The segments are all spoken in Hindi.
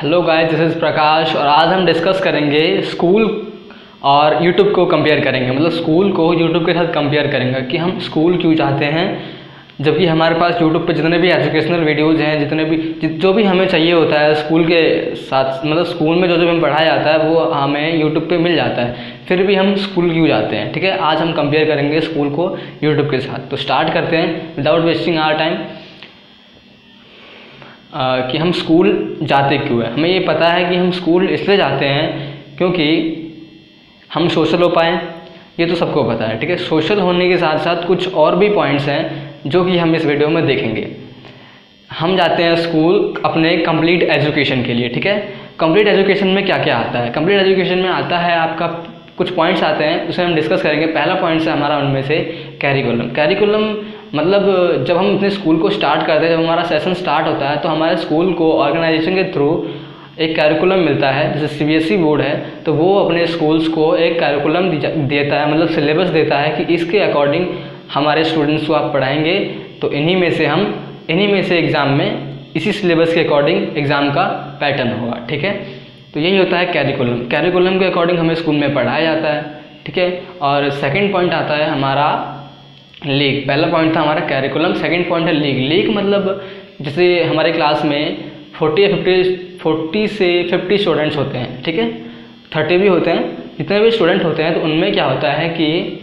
हेलो गाइस, दिस इज़ प्रकाश और आज हम डिस्कस करेंगे स्कूल और यूट्यूब को कंपेयर करेंगे। मतलब स्कूल को यूट्यूब के साथ कंपेयर करेंगे कि हम स्कूल क्यों चाहते हैं, जबकि हमारे पास यूट्यूब पे जितने भी एजुकेशनल वीडियोज़ हैं, जो भी हमें चाहिए होता है स्कूल के साथ, मतलब स्कूल में जो हमें पढ़ाया जाता है वो हमें यूट्यूब पे मिल जाता है। फिर भी हम स्कूल क्यों जाते हैं, ठीक है। आज हम कंपेयर करेंगे स्कूल को यूट्यूब के साथ। तो स्टार्ट करते हैं विदाउट वेस्टिंग आवर टाइम कि हम स्कूल जाते क्यों हैं। हमें ये पता है कि हम स्कूल इसलिए जाते हैं क्योंकि हम सोशल हो पाएँ, ये तो सबको पता है, ठीक है। सोशल होने के साथ साथ कुछ और भी पॉइंट्स हैं जो कि हम इस वीडियो में देखेंगे। हम जाते हैं स्कूल अपने कंप्लीट एजुकेशन के लिए, ठीक है। कंप्लीट एजुकेशन में क्या क्या आता है? कंप्लीट एजुकेशन में आता है आपका कुछ पॉइंट्स आते हैं, उसे हम डिस्कस करेंगे। पहला पॉइंट्स है हमारा उनमें से कैरिकुलम। कैरिकुलम मतलब जब हम अपने स्कूल को स्टार्ट करते हैं, जब हमारा सेशन स्टार्ट होता है तो हमारे स्कूल को ऑर्गेनाइजेशन के थ्रू एक कैरिकुलम मिलता है। जैसे सीबीएसई बोर्ड है तो वो अपने स्कूल्स को एक कैरिकुलम देता है, मतलब सिलेबस देता है कि इसके अकॉर्डिंग हमारे स्टूडेंट्स को आप पढ़ाएंगे तो इन्हीं में से एग्ज़ाम में इसी सिलेबस के अकॉर्डिंग एग्ज़ाम का पैटर्न होगा, ठीक है। तो यही होता है कैरिकुलम। कैरिकुलम के अकॉर्डिंग हमें स्कूल में पढ़ाया जाता है, ठीक है। और सेकंड पॉइंट आता है हमारा लीग। पहला पॉइंट था हमारा कैरिकुलम, सेकंड पॉइंट है लीग। लीग मतलब जैसे हमारे क्लास में 40 से 50 स्टूडेंट्स होते हैं, ठीक है। 30 भी होते हैं। जितने भी स्टूडेंट होते हैं तो उनमें क्या होता है कि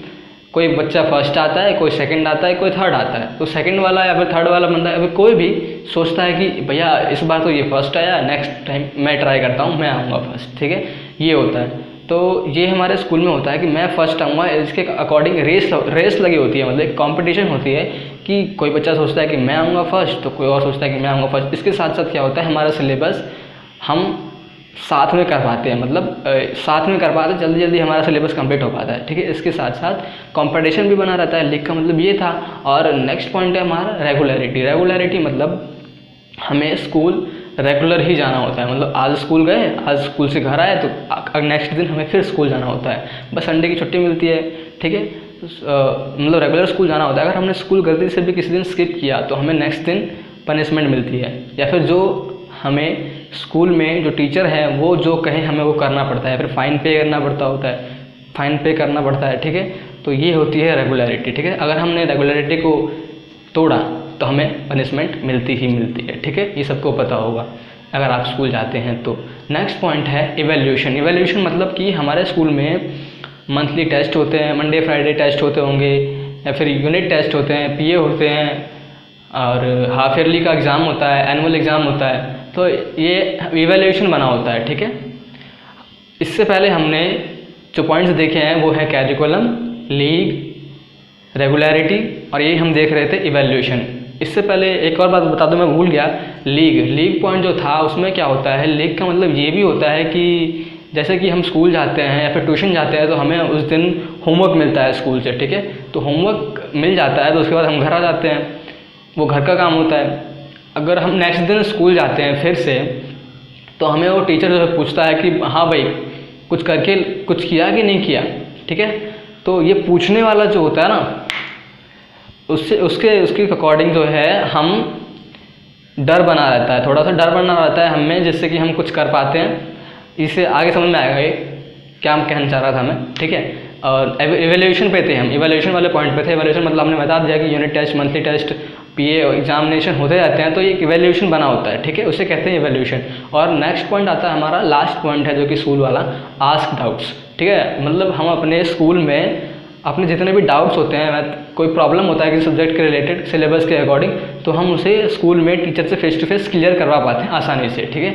कोई बच्चा फर्स्ट आता है, कोई सेकंड आता है, कोई थर्ड आता है। तो सेकंड वाला या फिर थर्ड वाला बंदा या फिर कोई भी सोचता है कि भैया इस बार तो ये फर्स्ट आया, नेक्स्ट टाइम मैं ट्राई करता हूँ, मैं आऊँगा फर्स्ट, ठीक है। ये होता है। तो ये हमारे स्कूल में होता है कि मैं फर्स्ट आऊँगा, इसके अकॉर्डिंग रेस लगी होती है, मतलब एक कॉम्पिटिशन होती है कि कोई बच्चा सोचता है कि मैं आऊँगा फर्स्ट, तो कोई और सोचता है कि मैं आऊँगा फर्स्ट। इसके साथ साथ क्या होता है, हमारा सिलेबस हम साथ में कर पाते हैं, मतलब साथ में कर पाते हैं, जल्दी जल्दी हमारा सिलेबस कंप्लीट हो पाता है, ठीक है। इसके साथ साथ कंपटीशन भी बना रहता है। लीग का मतलब ये था। और नेक्स्ट पॉइंट है हमारा रेगुलरिटी। रेगुलरिटी मतलब हमें स्कूल रेगुलर ही जाना होता है। मतलब आज स्कूल गए, आज स्कूल से घर आए तो नेक्स्ट दिन हमें फिर स्कूल जाना होता है। बस संडे की छुट्टी मिलती है, ठीक है। मतलब रेगुलर स्कूल जाना होता है। अगर हमने स्कूल गलती से भी किसी दिन स्किप किया तो हमें नेक्स्ट दिन पनिशमेंट मिलती है, या फिर जो हमें स्कूल में जो टीचर है वो जो कहें हमें वो करना पड़ता है, फिर फ़ाइन पे करना पड़ता है, ठीक है। तो ये होती है रेगुलरिटी, ठीक है। अगर हमने रेगुलरिटी को तोड़ा तो हमें पनिशमेंट मिलती है, ठीक है। ये सबको पता होगा अगर आप स्कूल जाते हैं तो। नेक्स्ट पॉइंट है इवैल्यूएशन। इवैल्यूएशन मतलब कि हमारे स्कूल में मंथली टेस्ट होते हैं, मंडे फ्राइडे टेस्ट होते होंगे, या फिर यूनिट टेस्ट होते हैं, पीए होते हैं, और हाफ ईयरली का एग्ज़ाम होता है, एनुअल एग्ज़ाम होता है। तो ये इवैल्यूएशन बना होता है, ठीक है। इससे पहले हमने जो पॉइंट्स देखे हैं वो है कैरिकुलम, लीग, रेगुलरिटी, और ये हम देख रहे थे इवैल्यूएशन। इससे पहले एक और बात बता दूं, मैं भूल गया। लीग पॉइंट जो था उसमें क्या होता है, लीग का मतलब ये भी होता है कि जैसे कि हम स्कूल जाते हैं या फिर ट्यूशन जाते हैं तो हमें उस दिन होमवर्क मिलता है स्कूल से, ठीक है। तो होमवर्क मिल जाता है तो उसके बाद हम घर आ जाते हैं, वो घर का काम होता है। अगर हम नेक्स्ट दिन स्कूल जाते हैं फिर से तो हमें वो टीचर जो है पूछता है कि हाँ भाई कुछ किया कि नहीं किया, ठीक है। तो ये पूछने वाला जो होता है ना, उसके अकॉर्डिंग जो है हम डर बना रहता है, थोड़ा सा डर बना रहता है हमें, जिससे कि हम कुछ कर पाते हैं। इससे आगे समझ में आएगा ये क्या हम कहना चाह रहा था मैं, ठीक है। और इवैल्यूएशन पे थे हम, इवैल्यूएशन वाले पॉइंट पे थे। इवैल्यूएशन मतलब हमने बता दिया कि यूनिट टेस्ट, मंथली टेस्ट, पीए एग्जामिनेशन होते रहते हैं, तो ये इवैल्यूएशन बना होता है, ठीक है। उसे कहते हैं इवैल्यूएशन। और नेक्स्ट पॉइंट आता है हमारा, लास्ट पॉइंट है जो कि स्कूल वाला, आस्क डाउट्स, ठीक है। मतलब हम अपने स्कूल में अपने जितने भी डाउट्स होते हैं, कोई प्रॉब्लम होता है किसी सब्जेक्ट के रिलेटेड सिलेबस के अकॉर्डिंग, तो हम उसे स्कूल में टीचर से फेस टू फेस क्लियर करवा पाते हैं आसानी से, ठीक है।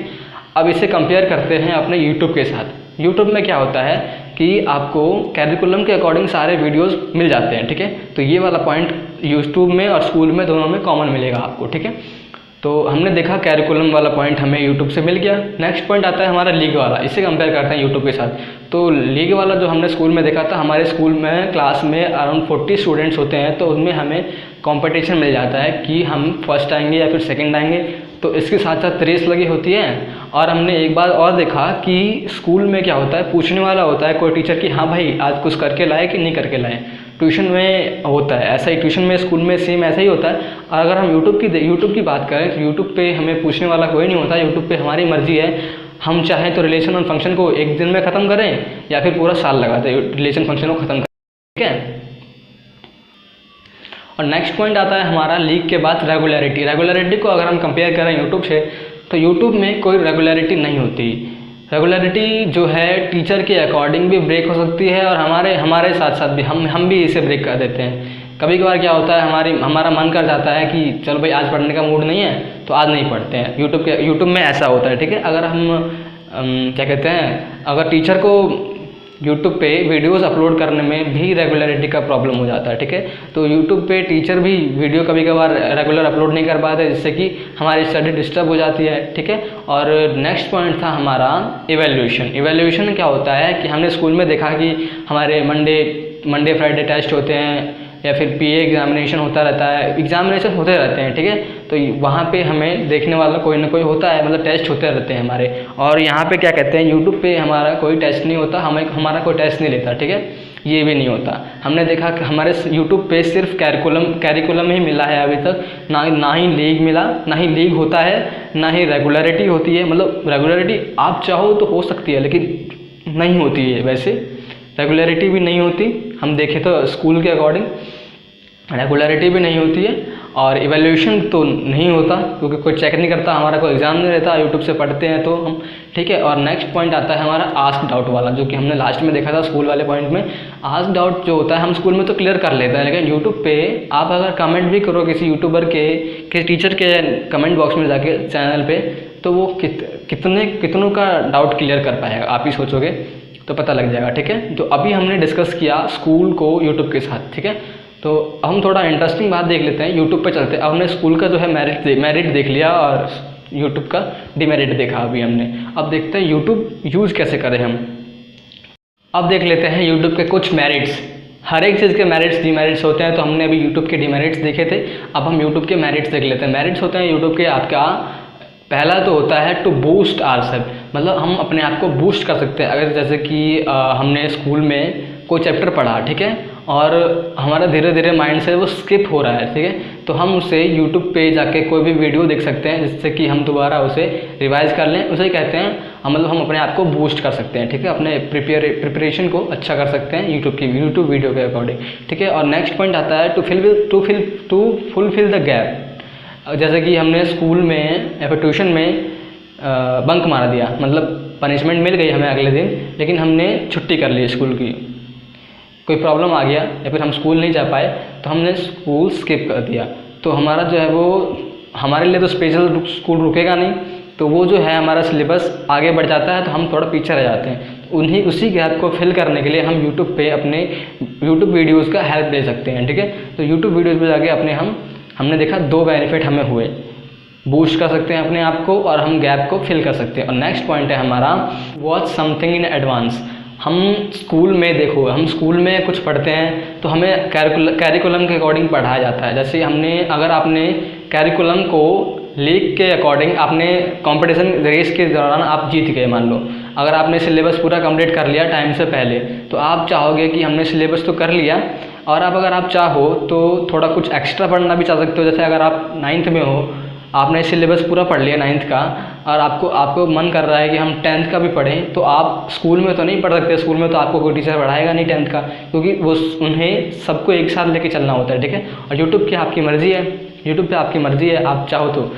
अब इसे कंपेयर करते हैं अपने यूट्यूब के साथ। यूट्यूब में क्या होता है कि आपको कैरिकुलम के अकॉर्डिंग सारे वीडियोस मिल जाते हैं, ठीक है। तो ये वाला पॉइंट यूट्यूब में और स्कूल में दोनों में कॉमन मिलेगा आपको, ठीक है। तो हमने देखा कैरिकुलम वाला पॉइंट हमें यूट्यूब से मिल गया। नेक्स्ट पॉइंट आता है हमारा लीग वाला, इसे कंपेयर करते हैं यूट्यूब के साथ। तो लीग वाला जो हमने स्कूल में देखा था, हमारे स्कूल में क्लास में अराउंड 40 स्टूडेंट्स होते हैं, तो उनमें हमें कंपटीशन मिल जाता है कि हम फर्स्ट आएंगे या फिर सेकंड आएंगे। तो इसके साथ साथ रेस लगी होती है। और हमने एक बार और देखा कि स्कूल में क्या होता है, पूछने वाला होता है कोई टीचर कि हाँ भाई आज कुछ करके लाए कि नहीं करके लाए। ट्यूशन में होता है ऐसा ही, ट्यूशन में स्कूल में सेम ऐसा ही होता है। और अगर हम यूट्यूब की बात करें तो यूट्यूब पे हमें पूछने वाला कोई नहीं होता। यूट्यूब पे हमारी मर्ज़ी है, हम चाहें तो रिलेशन और फंक्शन को एक दिन में ख़त्म करें या फिर पूरा साल लगाते हैं रिलेशन फंक्शन को ख़त्म करें, ठीक है। और नेक्स्ट पॉइंट आता है हमारा लीक के बाद रेगुलरिटी। रेगुलरिटी को अगर हम कंपेयर करें यूट्यूब से, तो यूट्यूब में कोई रेगुलरिटी नहीं होती। रेगुलरिटी जो है टीचर के अकॉर्डिंग भी ब्रेक हो सकती है और हमारे साथ साथ भी हम भी इसे ब्रेक कर देते हैं। कभी कभार क्या होता है, हमारा मन कर जाता है कि चलो भाई आज पढ़ने का मूड नहीं है तो आज नहीं पढ़ते हैं। यूट्यूब में ऐसा होता है, ठीक है। अगर हम क्या कहते हैं, अगर टीचर को यूट्यूब पे वीडियोस अपलोड करने में भी रेगुलरिटी का प्रॉब्लम हो जाता है, ठीक है। तो यूट्यूब पे टीचर भी वीडियो कभी कभार रेगुलर अपलोड नहीं कर पाते, जिससे कि हमारी स्टडी डिस्टर्ब हो जाती है, ठीक है। और नेक्स्ट पॉइंट था हमारा इवैल्यूएशन। इवैल्यूएशन क्या होता है कि हमने स्कूल में देखा कि हमारे मंडे फ्राइडे टेस्ट होते हैं या फिर पीए एग्जामिनेशन होता रहता है, एग्जामिनेशन होते रहते हैं, ठीक है। तो वहाँ पे हमें देखने वाला कोई ना कोई होता है, मतलब टेस्ट होते रहते हैं हमारे। और यहाँ पे क्या कहते हैं, यूट्यूब पे हमारा कोई टेस्ट नहीं होता, हमारा कोई टेस्ट नहीं लेता, ठीक है। ये भी नहीं होता। हमने देखा कि हमारे यूट्यूब पे सिर्फ कैरिकुलम ही मिला है अभी तक, ना ही लीग मिला, ना ही लीग होता है, ना ही रेगुलरिटी होती है। मतलब रेगुलरिटी आप चाहो तो हो सकती है लेकिन नहीं होती है, वैसे रेगुलरिटी भी नहीं होती। हम देखें तो स्कूल के अकॉर्डिंग रेगुलरिटी भी नहीं होती है और इवैल्यूएशन तो नहीं होता क्योंकि कोई चेक नहीं करता, हमारा कोई एग्ज़ाम नहीं रहता, यूट्यूब से पढ़ते हैं तो हम, ठीक है। और नेक्स्ट पॉइंट आता है हमारा आस्क डाउट वाला, जो कि हमने लास्ट में देखा था स्कूल वाले पॉइंट में। आस्क डाउट जो होता है हम स्कूल में तो क्लियर कर लेते हैं, लेकिन यूट्यूब पे आप अगर कमेंट भी करो किसी यूट्यूबर के टीचर के कमेंट बॉक्स में जाके चैनल पे, तो वो कितनों का डाउट क्लियर कर पाएगा, आप ही सोचोगे तो पता लग जाएगा, ठीक है। तो अभी हमने डिस्कस किया स्कूल को यूट्यूब के साथ, ठीक है। तो हम थोड़ा इंटरेस्टिंग बात देख लेते हैं, यूट्यूब पे चलते हैं। अब हमने स्कूल का जो है मेरिट देख लिया और यूट्यूब का डिमेरिट देखा अभी हमने। अब देखते हैं यूट्यूब यूज़ कैसे करें हम। अब देख लेते हैं यूट्यूब के कुछ मेरिट्स। हर एक चीज़ के मेरिट्स डिमेरिट्स होते हैं, तो हमने अभी यूट्यूब के डिमेरिट्स देखे थे, अब हम यूट्यूब के मेरिट्स देख लेते हैं। मेरिट्स होते हैं यूट्यूब के, आपका पहला तो होता है टू बूस्ट आवरसेल्फ, मतलब हम अपने आप को बूस्ट कर सकते हैं। अगर जैसे कि हमने स्कूल में कोई चैप्टर पढ़ा, ठीक है, और हमारा धीरे धीरे माइंड से वो स्किप हो रहा है, ठीक है, तो हम उसे यूट्यूब पे जाके कोई भी वीडियो देख सकते हैं जिससे कि हम दोबारा उसे रिवाइज कर लें। उसे कहते हैं मतलब हम अपने आप को बूस्ट कर सकते हैं, ठीक है, अपने प्रिपरेशन को अच्छा कर सकते हैं यूट्यूब वीडियो के अकॉर्डिंग, ठीक है। और नेक्स्ट पॉइंट आता है टू फुलफिल द गैप। जैसे कि हमने स्कूल में या फिर ट्यूशन में बंक मार दिया, मतलब पनिशमेंट मिल गई हमें अगले दिन, लेकिन हमने छुट्टी कर ली स्कूल की, कोई प्रॉब्लम आ गया या फिर हम स्कूल नहीं जा पाए तो हमने स्कूल स्किप कर दिया, तो हमारा जो है वो, हमारे लिए तो स्पेशल स्कूल रुकेगा नहीं, तो वो जो है हमारा सिलेबस आगे बढ़ जाता है, तो हम थोड़ा पीछे रह जाते हैं। उसी गैप को फिल करने के लिए हम यूट्यूब पे अपने यूट्यूब वीडियोज़ का हेल्प ले सकते हैं, ठीक है। तो यूट्यूब वीडियोज़ पे जाके हमने देखा 2 बेनिफिट हमें हुए, बूस्ट कर सकते हैं अपने आप को और हम गैप को फिल कर सकते हैं। और नेक्स्ट पॉइंट है हमारा वॉच समथिंग इन एडवांस। हम स्कूल में कुछ पढ़ते हैं तो हमें कैरिकुलम के अकॉर्डिंग पढ़ाया जाता है। जैसे अगर आपने कैरिकुलम को लीग के अकॉर्डिंग आपने कंपटीशन रेस के दौरान आप जीत गए, मान लो अगर आपने सिलेबस पूरा कंप्लीट कर लिया टाइम से पहले, तो आप चाहोगे कि हमने सिलेबस तो कर लिया और अगर आप चाहो तो थोड़ा कुछ एक्स्ट्रा पढ़ना भी चाह सकते हो। जैसे अगर आप 9th में हो, आपने सिलेबस पूरा पढ़ लिया 9th का और आपको मन कर रहा है कि हम 10th का भी पढ़ें, तो आप स्कूल में तो नहीं पढ़ सकते, स्कूल में तो आपको कोई टीचर पढ़ाएगा नहीं 10th का, क्योंकि उन्हें सबको एक साथ लेके चलना होता है, ठीक है। और यूट्यूब की आपकी मर्ज़ी है, यूट्यूब पे आपकी मर्ज़ी है, आप चाहो तो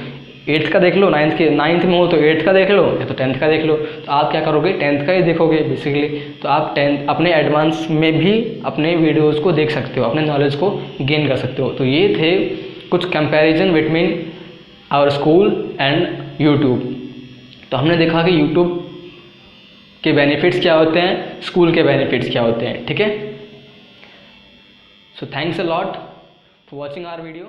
8th का देख लो, 9th में हो तो 8th का देख लो या तो 10th का देख लो। तो आप क्या करोगे, 10th का ही देखोगे बेसिकली। तो आप 10th अपने एडवांस में भी अपने वीडियोज़ को देख सकते हो, अपने नॉलेज को गेन कर सकते हो। तो ये थे कुछ comparison between our school and YouTube. तो हमने देखा कि यूट्यूब के बेनिफिट्स क्या होते हैं, स्कूल के बेनिफिट्स क्या होते हैं, ठीक है। So thanks a lot for watching our video.